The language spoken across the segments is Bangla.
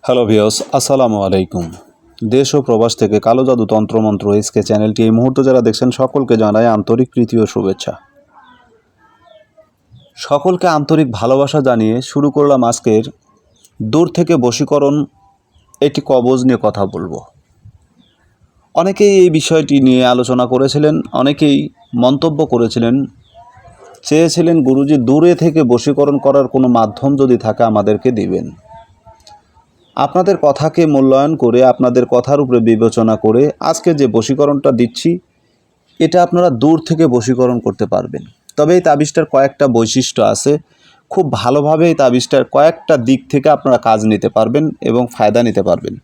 হ্যালো ভিউয়ার্স, আসসালামু আলাইকুম। দেশ ও প্রবাস থেকে কালো জাদু তন্ত্রমন্ত্র এসকে চ্যানেলটি এই মুহূর্তে যারা দেখছেন সকলকে জানাই আন্তরিক প্রীতি ও শুভেচ্ছা। সকলকে আন্তরিক ভালোবাসা জানিয়ে শুরু করলাম আজকের দূর থেকে বশীকরণ একটি কবজ নিয়ে কথা বলবো। অনেকেই এই বিষয়টি নিয়ে আলোচনা করেছিলেন, অনেকেই মন্তব্য করেছিলেন, চেয়েছিলেন গুরুজি দূরে থেকে বশীকরণ করার কোনো মাধ্যম যদি থাকে আমাদেরকে দিবেন। আপনাদের কথাকে মূল্যায়ন করে, আপনাদের কথার উপরে বিবেচনা করে আজকে যে বশীকরণটা দিচ্ছি এটা আপনারা দূর থেকে বশীকরণ করতে পারবেন। তবে এই তাবিজটার কয়েকটা বৈশিষ্ট্য আছে, খুব ভালোভাবে এই তাবিজটার কয়েকটা দিক থেকে আপনারা কাজ নিতে পারবেন এবং ফায়দা নিতে পারবেন।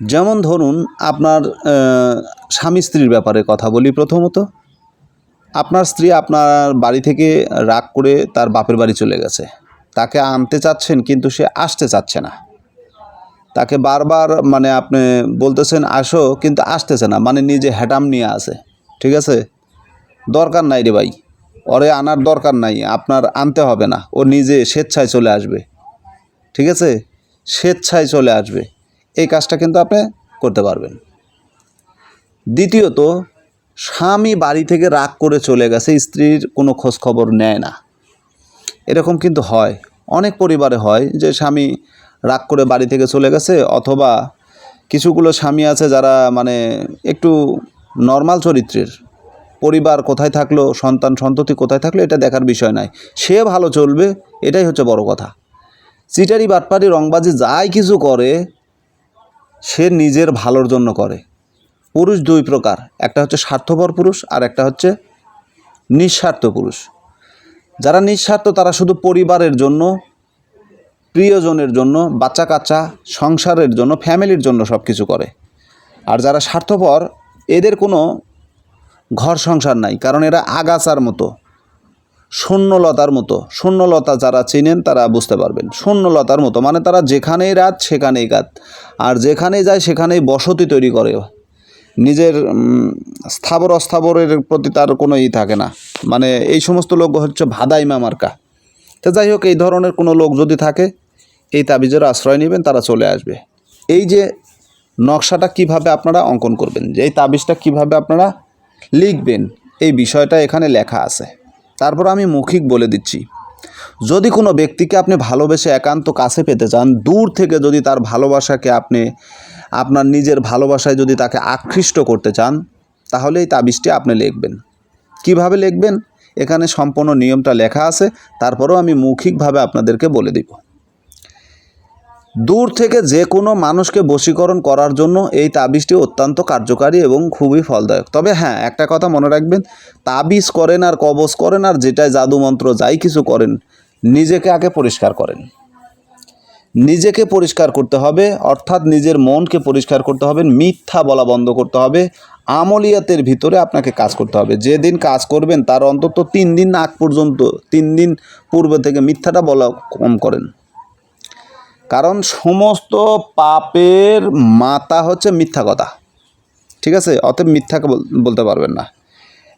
যেমন ধরুন, আপনার স্বামী স্ত্রীর ব্যাপারে কথা বলি। প্রথমত, আপনার স্ত্রী আপনার বাড়ি থেকে রাগ করে তার বাপের বাড়ি চলে গেছে, তাকে আনতে চাচ্ছেন কিন্তু সে আসতে চাচ্ছে না। তাকে বারবার আপনি বলতেছেন আসো, কিন্তু আসতেছে না, নিজে হ্যাটাম নিয়ে আসে। ঠিক আছে, দরকার নাই রে ভাই, ওরে আনার দরকার নাই, আপনার আনতে হবে না, ও নিজে স্বেচ্ছায় চলে আসবে। ঠিক আছে, স্বেচ্ছায় চলে আসবে। এই কাজটা কিন্তু আপনি করতে পারবেন। দ্বিতীয়ত, স্বামী বাড়ি থেকে রাগ করে চলে গেছে, স্ত্রীর কোনো খোঁজ খবর নেয় না। এরকম কিন্তু হয়, অনেক পরিবারে হয় যে স্বামী রাগ করে বাড়ি থেকে চলে গেছে, অথবা কিছুগুলো স্বামী আছে যারা একটু নর্মাল চরিত্রের, পরিবার কোথায় থাকলো, সন্তান সন্ততি কোথায় থাকলো এটা দেখার বিষয় নাই, সে ভালো চলবে, এটাই হচ্ছে বড় কথা। চিটারি বাটপারি রংবাজি যাই কিছু করে সে নিজের ভালোর জন্য করে। পুরুষ দুই প্রকার, একটা হচ্ছে স্বার্থপর পুরুষ আর একটা হচ্ছে নিঃস্বার্থ পুরুষ। যারা নিঃস্বার্থ তারা শুধু পরিবারের জন্য, প্রিয়জনের জন্য, বাচ্চা কাচ্চা, সংসারের জন্য, ফ্যামিলির জন্য সব কিছু করে। আর যারা স্বার্থপর এদের কোনো ঘর সংসার নাই, কারণ এরা আগাছার মতো, শূন্যলতার মতো। শূন্যলতা যারা চিনেন তারা বুঝতে পারবেন। শূন্যলতার মতো তারা যেখানেই রাত সেখানেই গাত, আর যেখানেই যায় সেখানেই বসতি তৈরি করে। নিজের স্থাবর অস্থাবরের প্রতি তার কোনো থাকে না। এই সমস্ত লোক হচ্ছে ভাদাইমা মার্কা। তো যাই হোক, এই ধরনের কোনো লোক যদি থাকে এই তাবিজের আশ্রয় নেবেন, তারা চলে আসবে। এই যে নকশাটা কিভাবে আপনারা অঙ্কন করবেন, যে এই তাবিজটা কিভাবে আপনারা লিখবেন, এই বিষয়টা এখানে লেখা আছে। তারপর আমি মৌখিক বলে দিচ্ছি। যদি কোনো ব্যক্তিকে আপনি ভালোবেসে একান্ত কাছে পেতে চান, দূর থেকে যদি তার ভালোবাসাকে আপনি আপনার নিজের ভালোবাসায় যদি তাকে আকৃষ্ট করতে চান, তাহলে এই তাবিজটি আপনি লিখবেন। কিভাবে লিখবেন এখানে সম্পূর্ণ নিয়মটা লেখা আছে, তারপরেও আমি মৌখিকভাবে আপনাদেরকে বলে দিব। দূর থেকে যে কোনো মানুষকে বশীকরণ করার জন্য এই তাবিজটি অত্যন্ত কার্যকারী এবং খুবই ফলদায়ক। তবে হ্যাঁ, একটা কথা মনে রাখবেন, তাবিজ করেন আর কবজ করেন আর যেটাই জাদুমন্ত্র যাই কিছু করেন, নিজেকে আগে পরিষ্কার করেন। নিজেকে পরিষ্কার করতে হবে, অর্থাৎ নিজের মনকে পরিষ্কার করতে হবে, মিথ্যা বলা বন্ধ করতে হবে, আমলিয়াতের ভিতরে আপনাকে কাজ করতে হবে। যেদিন কাজ করবেন তার অন্তত 3 দিন আগ পর্যন্ত, 3 দিন পূর্বে থেকে মিথ্যাটা বলা কম করেন। কারণ সমস্ত পাপের মাতা হচ্ছে মিথ্যা কথা। ঠিক আছে, অতএব মিথ্যাকে বলতে পারবেন না।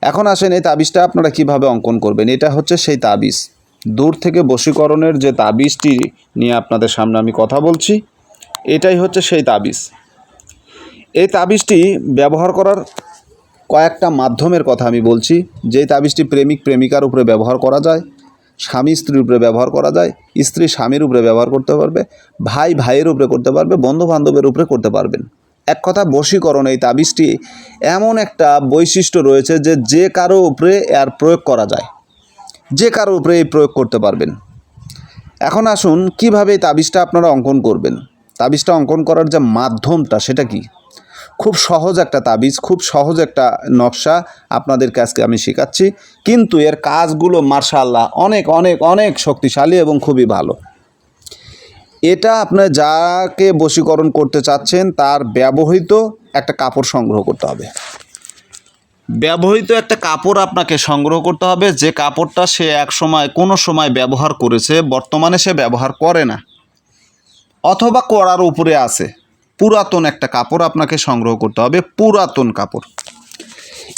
এখন আসেন এই তাবিজটা আপনারা কিভাবে অঙ্কন করবেন। এটা হচ্ছে সেই তাবিজ, দূর থেকে বশীকরণের যে তাবিজটি নিয়ে আপনাদের সামনে আমি কথা বলছি, এটাই হচ্ছে সেই তাবিজ। এই তাবিজটি ব্যবহার করার কয়েকটা মাধ্যমের কথা আমি বলছি। যেই তাবিজটি প্রেমিক প্রেমিকার উপরে ব্যবহার করা যায়, স্বামী স্ত্রীর উপরে ব্যবহার করা যায়, স্ত্রী স্বামীর উপরে ব্যবহার করতে পারবে, ভাই ভাইয়ের উপরে করতে পারবে, বন্ধু বান্ধবের উপরে করতে পারবেন। এক কথা, বশীকরণ এই তাবিজটি এমন একটা বৈশিষ্ট্য রয়েছে যে যে কারো উপরে এর প্রয়োগ করা যায়, যে কারো উপরে এই প্রয়োগ করতে পারবেন। এখন আসুন কিভাবে এই তাবিজটা আপনারা অঙ্কন করবেন। তাবিজটা অঙ্কন করার যে মাধ্যমটা সেটা কি, খুব সহজ একটা তাবিজ, খুব সহজ একটা নকশা আপনাদেরকে আজকে আমি শেখাচ্ছি, কিন্তু এর কাজগুলো মাশাআল্লাহ অনেক অনেক অনেক শক্তিশালী এবং খুবই ভালো। এটা আপনি যাকে বশীকরণ করতে চাচ্ছেন তার ব্যবহৃত একটা কাপড় সংগ্রহ করতে হবে। ব্যবহৃত একটা কাপড় আপনাকে সংগ্রহ করতে হবে, যে কাপড়টা সে এক সময় কোনো সময় ব্যবহার করেছে, বর্তমানে সে ব্যবহার করে না, অথবা করার উপরে আছে। পুরাতন একটা কাপড় আপনাকে সংগ্রহ করতে হবে, পুরাতন কাপড়।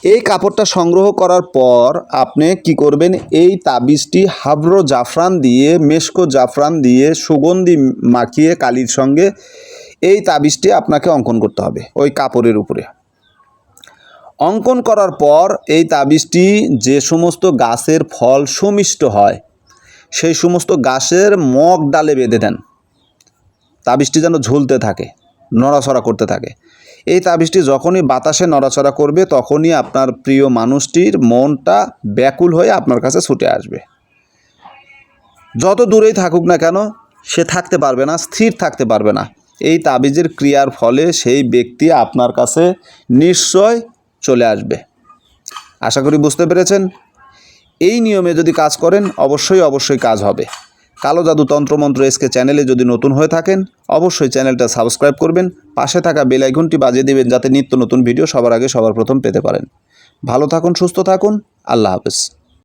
এই কাপড়টা সংগ্রহ করার পর আপনি কি করবেন, এই তাবিজটি হাবরো জাফরান দিয়ে, মেশকো জাফরান দিয়ে সুগন্ধি মাখিয়ে কালির সঙ্গে এই তাবিজটি আপনাকে অঙ্কন করতে হবে ওই কাপড়ের উপরে। অঙ্কন করার পর এই তাবিজটি যে সমস্ত গাছের ফল সুমিষ্ট হয় সেই সমস্ত গাছের মগ ডালে বেঁধে দেন। তাবিজটি যেন ঝুলতে থাকে, নড়াচড়া করতে থাকে। এই তাবিজটি যখনই বাতাসে নড়াচড়া করবে তখনই আপনার প্রিয় মানুষটির মনটা ব্যাকুল হয়ে আপনার কাছে ছুটে আসবে। যত দূরেই থাকুক না কেন সে থাকতে পারবে না, স্থির থাকতে পারবে না। এই তাবিজের ক্রিয়ার ফলে সেই ব্যক্তি আপনার কাছে নিশ্চয় চলে আসবে। আশা করি বুঝতে পেরেছেন। এই নিয়মে যদি কাজ করেন অবশ্যই কাজ হবে। কালো জাদু তন্ত্রমন্ত্র এসকে চ্যানেলে যদি নতুন হয়ে থাকেন অবশ্যই চ্যানেলটা সাবস্ক্রাইব করবেন, পাশে থাকা বেল আইকনটি বাজিয়ে দেবেন যাতে নিত্য নতুন ভিডিও সবার আগে সবার প্রথম পেতে পারেন। ভালো থাকুন, সুস্থ থাকুন, আল্লাহ হাফেজ।